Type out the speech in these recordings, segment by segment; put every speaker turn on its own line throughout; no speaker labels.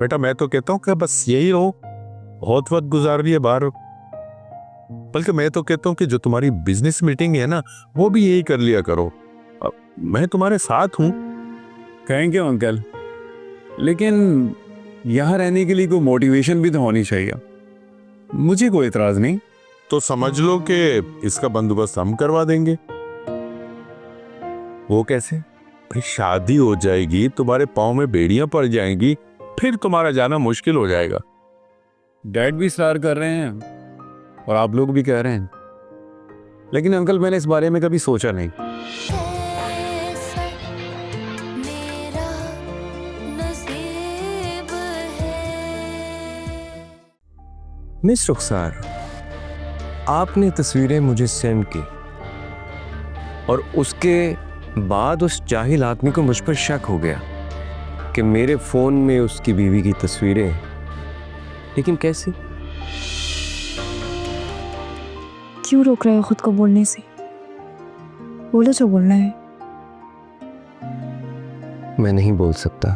बेटा मैं तो कहता हूँ कि बस यही रहो, बहुत वक्त गुजार रही है बाहर। बल्कि मैं तो कहता हूँ कि जो तुम्हारी बिजनेस मीटिंग है ना, वो भी यही कर लिया करो। अब मैं तुम्हारे साथ हूँ।
कहेंगे अंकल, लेकिन यहाँ रहने के लिए कोई मोटिवेशन भी तो होनी चाहिए। मुझे कोई इतराज नहीं।
तो समझ लो कि इसका बंदोबस्त हम करवा देंगे। वो कैसे? भाई शादी हो जाएगी, तुम्हारे पाँव में बेड़ियां पड़ जाएंगी, फिर तुम्हारा जाना मुश्किल हो जाएगा।
डैड भी इस्रार कर रहे हैं और आप लोग भी कह रहे हैं, लेकिन अंकल मैंने इस बारे में कभी सोचा नहीं।
मिस रुखसार, आपने तस्वीरें मुझे सेंड की और उसके बाद उस जाहिल आदमी को मुझ पर शक हो गया कि मेरे फोन में उसकी बीवी की तस्वीरें। लेकिन कैसे?
क्यों रोक रहे हो खुद को बोलने से? बोलो जो बोलना है।
मैं नहीं बोल सकता।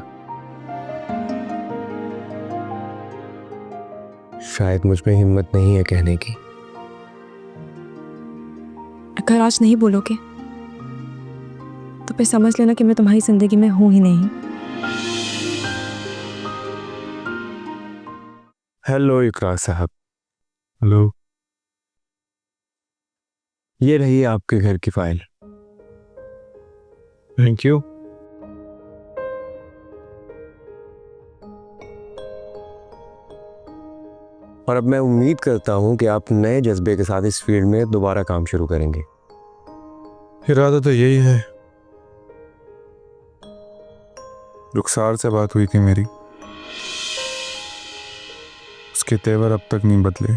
शायद मुझ में हिम्मत नहीं है कहने की।
अगर आज नहीं बोलोगे तो फिर समझ लेना कि मैं तुम्हारी जिंदगी में हूं ही नहीं।
हेलो इकरार साहब।
हेलो।
ये रही आपके घर की फाइल।
Thank you.
और अब मैं उम्मीद करता हूं कि आप नए जज्बे के साथ इस फील्ड में दोबारा काम शुरू करेंगे।
इरादा तो यही है। रुखसार से बात हुई थी मेरी, उसके तेवर अब तक नहीं बदले।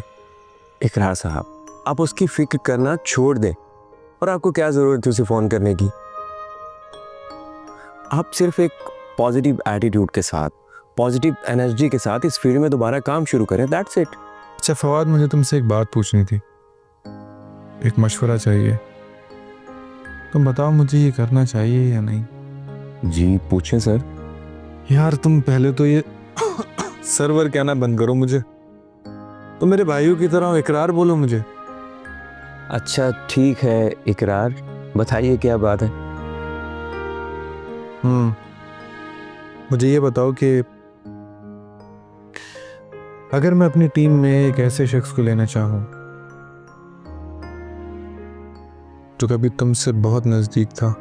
इकरार साहब, आप उसकी फिक्र करना छोड़ दें। और आपको क्या जरूरत है उसे फोन करने की? आप सिर्फ एक पॉजिटिव एटीट्यूड के साथ, पॉजिटिव एनर्जी के साथ इस फील्ड में दोबारा काम शुरू करें। That's it.
अच्छा फवाद, मुझे तुमसे एक बात पूछनी थी, एक मशवरा चाहिए। तुम बताओ मुझे ये करना चाहिए या नहीं?
जी पूछें सर।
यार तुम पहले तो ये सर्वर कहना बंद करो मुझे। तो मेरे भाइयों की तरह इकरार बोलो मुझे।
अच्छा ठीक है इकरार, बताइए क्या बात है।
मुझे ये बताओ कि अगर मैं अपनी टीम में एक ऐसे शख्स को लेना चाहूं जो कभी तुमसे बहुत नजदीक था।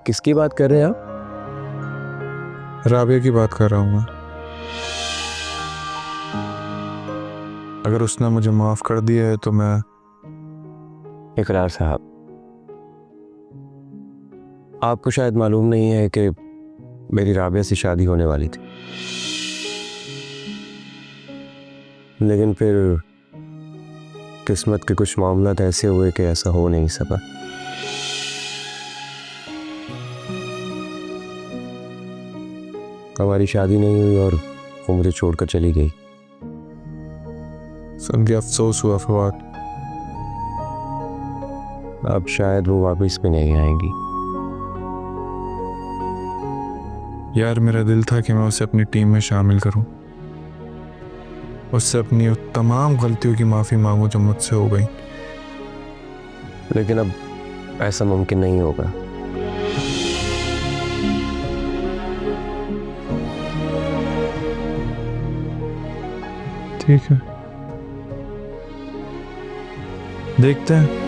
किसकी बात कर रहे हैं आप?
राबिया की बात कर रहा हूं मैं। अगर उसने मुझे माफ कर दिया है तो मैं।
इकरार साहब, आपको शायद मालूम नहीं है कि मेरी राबिया से शादी होने वाली थी, लेकिन फिर किस्मत के कुछ मामलात ऐसे हुए कि ऐसा हो नहीं सका। हमारी शादी नहीं हुई और वो मुझे छोड़कर चली गई।
सुन के अफसोस हुआ फवाद।
अब शायद वो वापस भी नहीं आएंगी।
यार मेरा दिल था कि मैं उसे अपनी टीम में शामिल करूं, उससे अपनी तमाम गलतियों की माफ़ी मांगूं जो मुझसे हो गई,
लेकिन अब ऐसा मुमकिन नहीं होगा।
ठीक है, देखते हैं।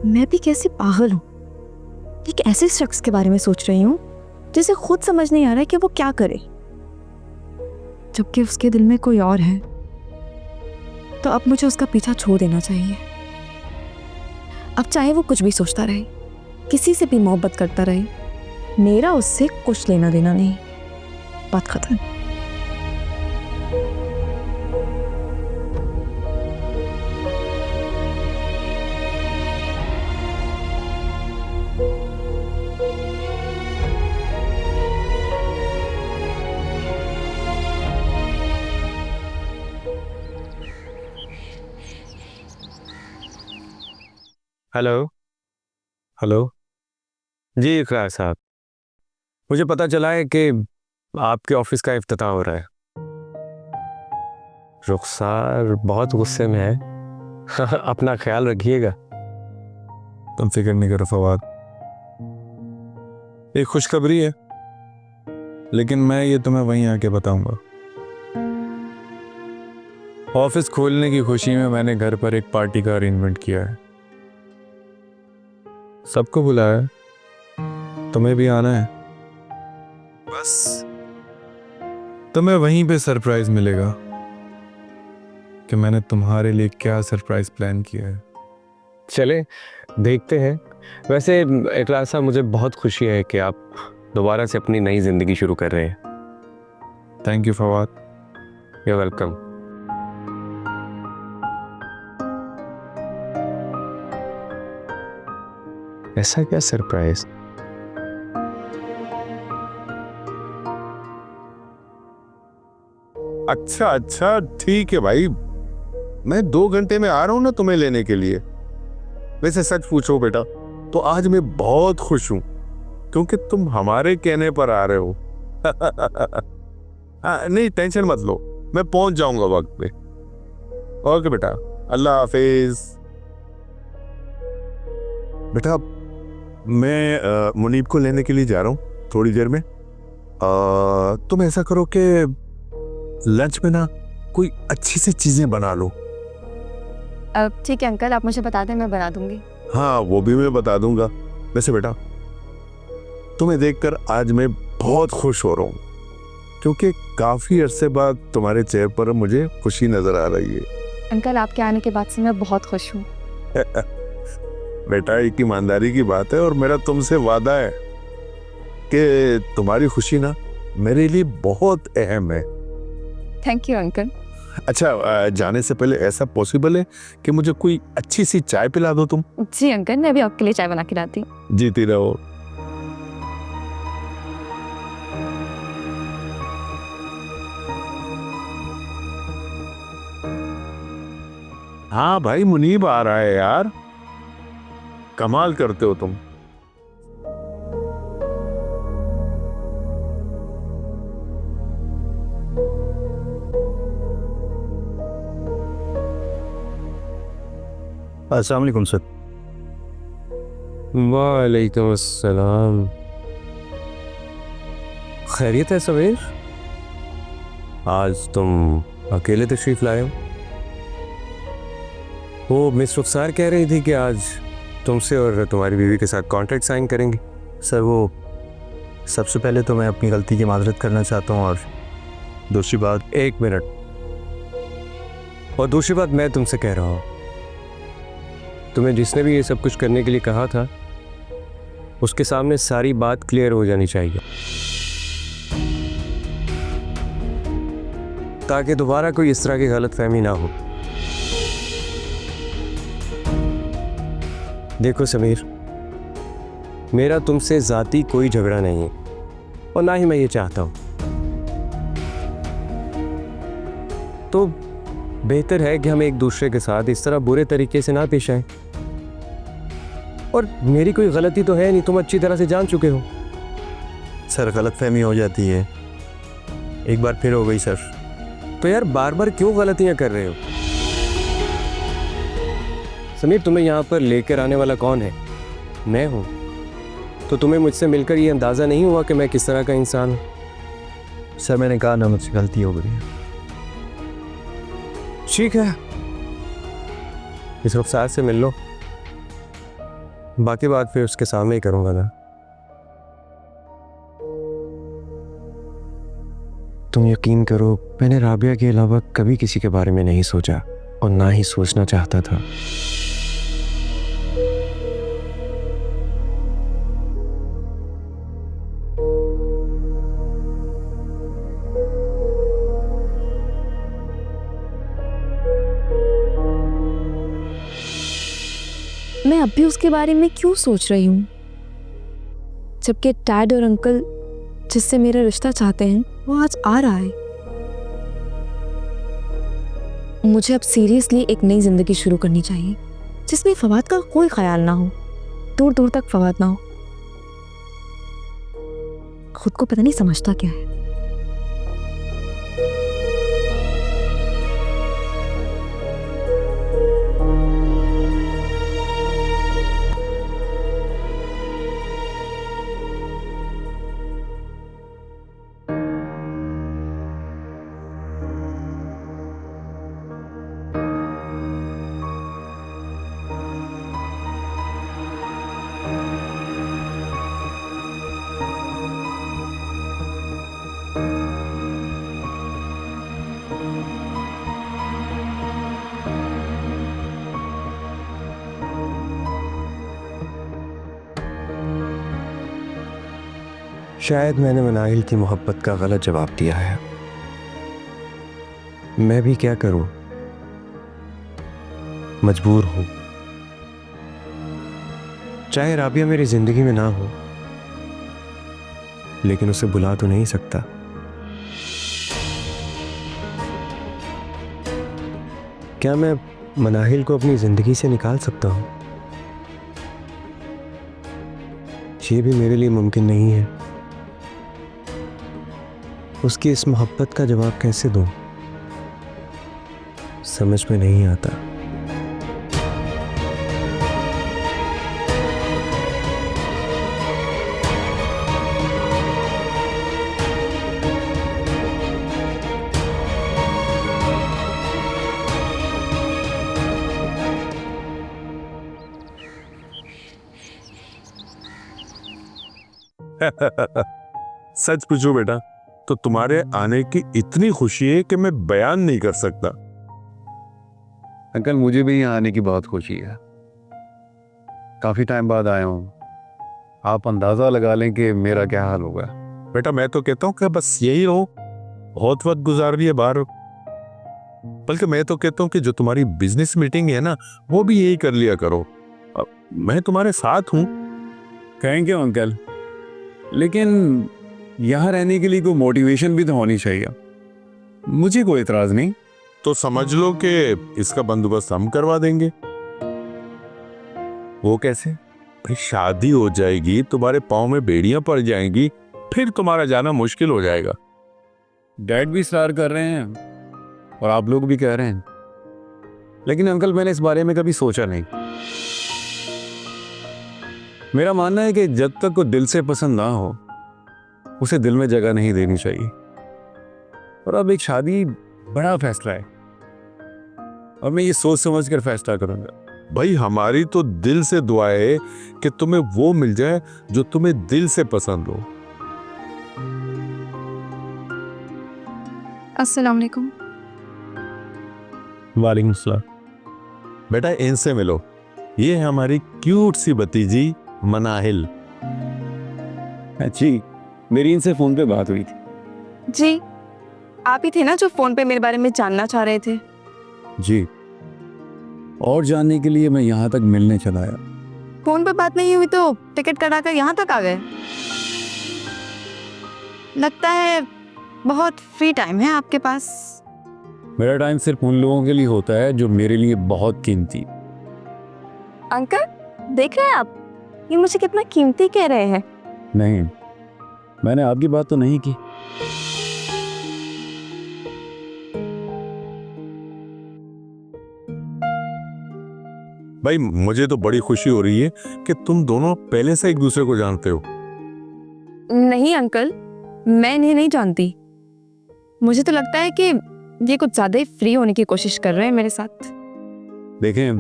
मैं भी कैसे पागल हूँ, एक ऐसे शख्स के बारे में सोच रही हूँ जिसे खुद समझ नहीं आ रहा है कि वो क्या करे, जबकि उसके दिल में कोई और है। तो अब मुझे उसका पीछा छोड़ देना चाहिए। अब चाहे वो कुछ भी सोचता रहे, किसी से भी मोहब्बत करता रहे, मेरा उससे कुछ लेना देना नहीं, बात खत्म।
हेलो। हेलो जी इकरार साहब, मुझे पता चला है कि आपके ऑफिस का इफ्तिताह हो रहा है। रुखसार बहुत गुस्से में है। अपना ख्याल रखिएगा।
तुम फिक्र नहीं करो फवाद, एक खुशखबरी है, लेकिन मैं ये तुम्हें वहीं आके बताऊंगा। ऑफिस खोलने की खुशी में मैंने घर पर एक पार्टी का अरेंजमेंट किया है। सबको बुलाया है, तुम्हें भी आना है। बस तुम्हें वहीं पे सरप्राइज मिलेगा कि मैंने तुम्हारे लिए क्या सरप्राइज प्लान किया है।
चले देखते हैं। वैसे इकरार साहब, मुझे बहुत खुशी है कि आप दोबारा से अपनी नई जिंदगी शुरू कर रहे हैं।
Thank you Fawad.
You welcome. ऐसा क्या सरप्राइज?
अच्छा अच्छा ठीक है भाई, मैं 2 घंटे में आ रहा हूं ना तुम्हें लेने के लिए। वैसे सच पूछो बेटा तो आज मैं बहुत खुश हूं क्योंकि तुम हमारे कहने पर आ रहे हो। नहीं टेंशन मत लो, मैं पहुंच जाऊंगा वक्त पे। ओके बेटा, अल्लाह हाफिज। बेटा मैं मुनीब को लेने के लिए जा रहा हूँ थोड़ी देर में। तुम ऐसा करो कि लंच में ना कोई अच्छी सी चीजें बना लो।
अब ठीक है अंकल, आप मुझे बता दें, मैं बना दूंगी।
हाँ वो भी मैं बता दूंगा। वैसे बेटा तुम्हें देखकर आज मैं बहुत खुश हो रहा हूँ क्योंकि काफी अरसे बाद तुम्हारे चेहरे पर मुझे खुशी नजर आ रही है।
अंकल आपके आने के बाद से मैं बहुत खुश हूँ।
बेटा एक ईमानदारी की बात है और मेरा तुमसे वादा है कि तुम्हारी खुशी ना मेरे लिए बहुत अहम है।
Thank you uncle.
अच्छा जाने से पहले ऐसा पॉसिबल है कि मुझे कोई अच्छी सी चाय पिला दो तुम?
जी अंकल, मैं अभी आपके लिए चाय बना के लाती हूँ।
जीती रहो। हाँ भाई मुनीब आ रहा है यार, कमाल करते हो तुम।
अस्सलाम वालेकुम सर।
वालेकुम अस्सलाम। खैरियत है समीर? आज तुम अकेले तशरीफ लाए हो? वो मिस रुखसार कह रही थी कि आज तुमसे और तुम्हारी बीवी के साथ कॉन्ट्रैक्ट साइन करेंगी।
सर वो सबसे पहले तो मैं अपनी गलती की माजरत करना चाहता हूँ और दूसरी बात।
एक मिनट। और दूसरी बात मैं तुमसे कह रहा हूँ, तुम्हें जिसने भी ये सब कुछ करने के लिए कहा था उसके सामने सारी बात क्लियर हो जानी चाहिए ताकि दोबारा कोई इस तरह की गलतफहमी ना हो। देखो समीर, मेरा तुमसे ज़ाती कोई झगड़ा नहीं है और ना ही मैं ये चाहता हूं, तो बेहतर है कि हम एक दूसरे के साथ इस तरह बुरे तरीके से ना पेश आएं। और मेरी कोई गलती तो है नहीं, तुम अच्छी तरह से जान चुके हो।
सर गलतफहमी हो जाती है, एक बार फिर हो गई सर।
तो यार बार बार क्यों गलतियां कर रहे हो? समीर, तुम्हें यहाँ पर लेकर आने वाला कौन है? मैं हूँ। तो तुम्हें मुझसे मिलकर ये अंदाज़ा नहीं हुआ कि मैं किस तरह का इंसान हूँ?
सर मैंने कहा ना मुझसे गलती हो गई है।
ठीक है, इस रुखसार से मिल लो, बाकी बात फिर उसके सामने ही करूँगा ना। तुम यकीन करो, मैंने राबिया के अलावा कभी किसी के बारे में नहीं सोचा और ना ही सोचना चाहता था।
मैं अब भी उसके बारे में क्यों सोच रही हूँ, जबकि डैड और अंकल जिससे मेरा रिश्ता चाहते हैं वो आज आ रहा है। मुझे अब सीरियसली एक नई जिंदगी शुरू करनी चाहिए जिसमें फवाद का कोई ख्याल ना हो, दूर दूर तक फवाद ना हो। खुद को पता नहीं समझता क्या है।
शायद मैंने मनाहिल की मोहब्बत का गलत जवाब दिया है। मैं भी क्या करूं, मजबूर हूं। चाहे राबिया मेरी जिंदगी में ना हो, लेकिन उसे बुला तो नहीं सकता। क्या मैं मनाहिल को अपनी जिंदगी से निकाल सकता हूं? ये भी मेरे लिए मुमकिन नहीं है। उसकी इस मोहब्बत का जवाब कैसे दूं, समझ में नहीं आता।
सच पूछो बेटा तो तुम्हारे आने की इतनी खुशी है कि मैं बयान नहीं कर सकता।
अंकल मुझे भी यहाँ आने की बहुत खुशी है। काफी टाइम बाद आया हूँ। आप अंदाजा लगा लें कि मेरा क्या हाल होगा।
बेटा मैं तो कहता हूँ कि बस यही रहो, बहुत वक्त गुजार रही है बाहर। बल्कि मैं तो कहता हूँ कि जो तुम्हारी बिजनेस मीटिंग है ना, वो भी यही कर लिया करो। अब मैं तुम्हारे साथ हूँ।
कहेंगे अंकल, लेकिन यहाँ रहने के लिए कोई मोटिवेशन भी तो होनी चाहिए। मुझे कोई इतराज नहीं।
तो समझ लो कि इसका बंदोबस्त हम करवा देंगे।
वो कैसे?
भाई शादी हो जाएगी, तुम्हारे पाँव में बेड़ियां पड़ जाएंगी, फिर तुम्हारा जाना मुश्किल हो जाएगा।
डैड भी इस्रार कर रहे हैं और आप लोग भी कह रहे हैं, लेकिन अंकल मैंने इस बारे में कभी सोचा नहीं। मेरा मानना है कि जब तक वो दिल से पसंद ना हो, उसे दिल में जगह नहीं देनी चाहिए। और अब एक शादी बड़ा फैसला है और मैं ये सोच समझ कर फैसला करूंगा।
भाई हमारी तो दिल से दुआ है कि तुम्हें वो मिल जाए जो तुम्हें दिल से पसंद हो।
अस्सलाम वालेकुम।
वालेकुम सलाम। बेटा इनसे मिलो, ये है हमारी क्यूट सी भतीजी मनाहिल।
अच्छी, मेरी इनसे फोन पे बात हुई थी।
जी, आप ही थे ना जो फोन पे मेरे बारे में जानना चाह रहे थे?
जी, और जानने के लिए मैं यहाँ तक मिलने चला आया।
फोन पे बात नहीं हुई तो टिकट कटाकर यहाँ तक आ गए। लगता है बहुत फ्री टाइम है आपके पास।
मेरा टाइम सिर्फ उन लोगों के लिए होता है जो मेरे लिए बहुत कीमती।
अंकल देख रहे हैं आप, ये मुझे कितना कीमती कह रहे हैं।
नहीं, मैंने आपकी बात तो नहीं की।
भाई मुझे तो बड़ी खुशी हो रही है कि तुम दोनों पहले से एक दूसरे को जानते हो।
नहीं अंकल, मैं इन्हें नहीं जानती। मुझे तो लगता है कि ये कुछ ज्यादा ही फ्री होने की कोशिश कर रहे हैं मेरे साथ।
देखें,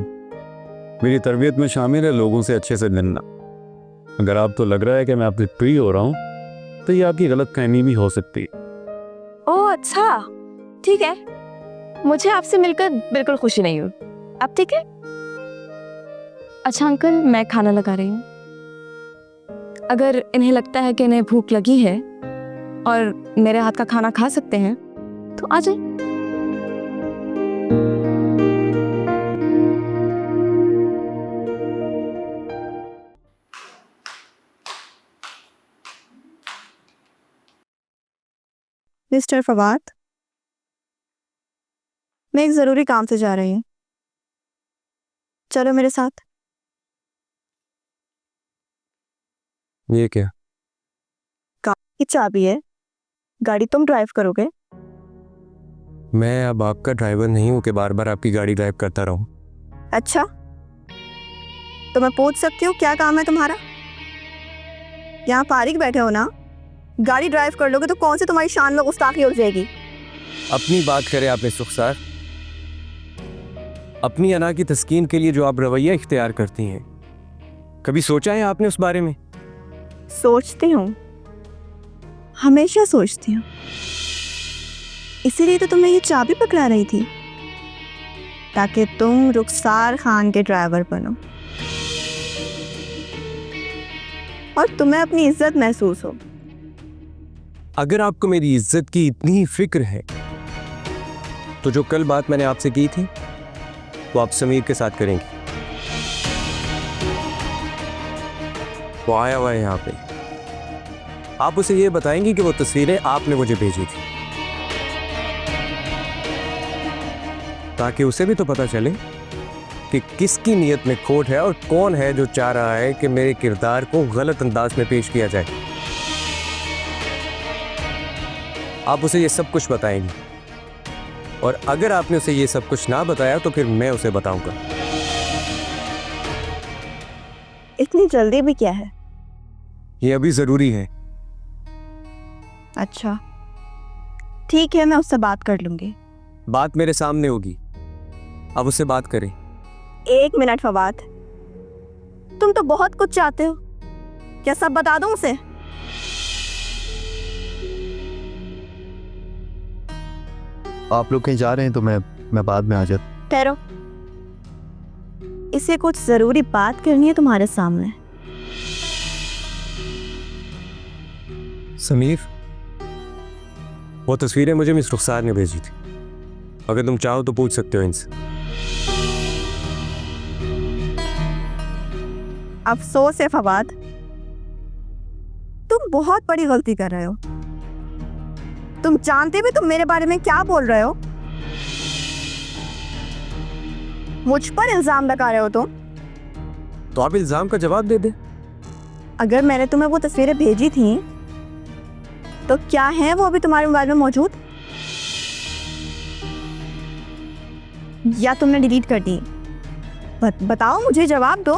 मेरी तरबियत में शामिल है लोगों से अच्छे से मिलना। अगर आप तो लग रहा है कि मैं आपसे फ्री हो रहा हूँ, तो ये आपकी गलत फहमी भी हो सकती है।
ओह अच्छा, ठीक है। मुझे आपसे मिलकर बिल्कुल खुशी नहीं हुई। अब ठीक है। अच्छा अंकल, मैं खाना लगा रही हूँ। अगर इन्हें लगता है कि इन्हें भूख लगी है और मेरे हाथ का खाना खा सकते हैं तो आ जाए।
मिस्टर फवाद, मैं एक ज़रूरी काम से जा रही हूँ, चलो मेरे साथ।
ये क्या?
की चाबी है, गाड़ी तुम ड्राइव करोगे।
मैं अब आपका ड्राइवर नहीं हूं कि बार बार आपकी गाड़ी ड्राइव करता रहूं।
अच्छा, तो मैं पूछ सकती हूँ क्या काम है तुम्हारा? यहाँ फारिग बैठे हो ना, गाड़ी ड्राइव कर लोगे तो कौन सी तुम्हारी शान में गुस्ताखी हो जाएगी?
अपनी बात करें आप मिस रुखसार। अपनी अना की तस्कीन के लिए जो आप रवैया इख्तियार करती हैं, कभी सोचा है आपने उस बारे में?
सोचती हूँ, हमेशा सोचती हूँ। इसीलिए तो तुम्हें ये चाबी पकड़ा रही थी, ताकि तुम रुखसार खान के ड्राइवर बनो और तुम्हें अपनी इज्जत महसूस हो।
अगर आपको मेरी इज्जत की इतनी ही फिक्र है तो जो कल बात मैंने आपसे की थी वो आप समीर के साथ करेंगे। वो आया हुआ है यहाँ पे, आप उसे ये बताएंगी कि वो तस्वीरें आपने मुझे भेजी थी, ताकि उसे भी तो पता चले कि किसकी नीयत में खोट है और कौन है जो चाह रहा है कि मेरे किरदार को गलत अंदाज में पेश किया जाए। आप उसे ये सब कुछ बताएंगी, और अगर आपने उसे ये सब कुछ ना बताया तो फिर मैं उसे बताऊंगा।
इतनी जल्दी भी क्या है?
ये अभी जरूरी है।
अच्छा ठीक है, मैं उससे बात कर लूंगी।
बात मेरे सामने होगी, अब उससे बात करें।
1 मिनट फवाद, तुम तो बहुत कुछ चाहते हो, क्या सब बता दूं उसे?
आप लोग कहीं जा रहे हैं तो मैं बाद में आ जाता।
ठहरो, इसे कुछ जरूरी बात करनी है तुम्हारे सामने।
समीर, वो तस्वीरें मुझे मिस रुखसार ने भेजी थी, अगर तुम चाहो तो पूछ सकते हो इनसे।
अफसोस है फवाद, तुम बहुत बड़ी गलती कर रहे हो। तुम जानते भी तुम मेरे बारे में क्या बोल रहे हो? मुझ पर इल्जाम लगा रहे हो तुम।
तो आप इल्जाम का जवाब दे दे।
अगर मैंने तुम्हें वो तस्वीरें भेजी थी तो क्या है वो अभी तुम्हारे मोबाइल में मौजूद, या तुमने डिलीट कर दी? बताओ, मुझे जवाब दो।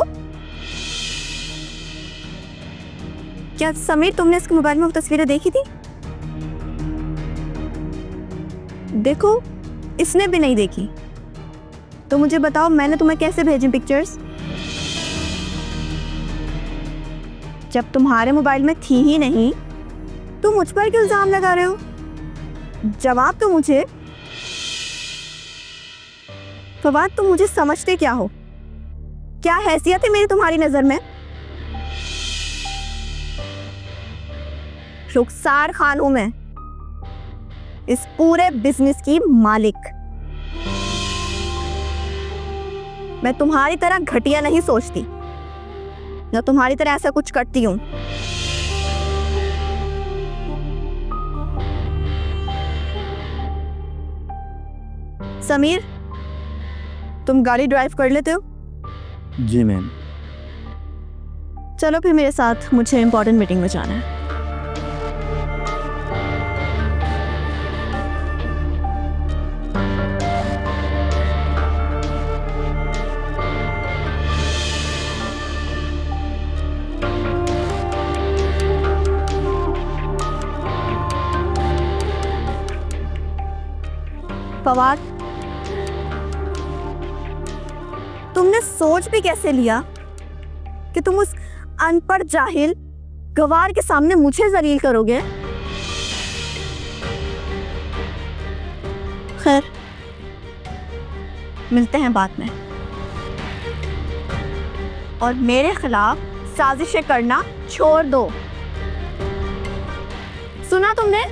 क्या समीर तुमने इसके मोबाइल में वो तस्वीरें देखी थी? देखो, इसने भी नहीं देखी। तो मुझे बताओ, मैंने तुम्हें कैसे भेजी पिक्चर्स? जब तुम्हारे मोबाइल में थी ही नहीं, तुम मुझ पर क्यों इल्जाम लगा रहे हो? जवाब तो मुझे। फवाद, तुम मुझे समझते क्या हो? क्या हैसियत है मेरी तुम्हारी नजर में? रुखसार खान हूं मैं, इस पूरे बिजनेस की मालिक। मैं तुम्हारी तरह घटिया नहीं सोचती, न तुम्हारी तरह ऐसा कुछ करती हूं। समीर, तुम गाड़ी ड्राइव कर लेते हो?
जी मैम।
चलो फिर मेरे साथ, मुझे इंपॉर्टेंट मीटिंग में जाना है। फवाद, तुमने सोच भी कैसे लिया कि तुम उस अनपढ़ जाहिल गवार के सामने मुझे जलील करोगे? खैर, मिलते हैं बाद में। और मेरे खिलाफ साजिशें करना छोड़ दो। सुना तुमने?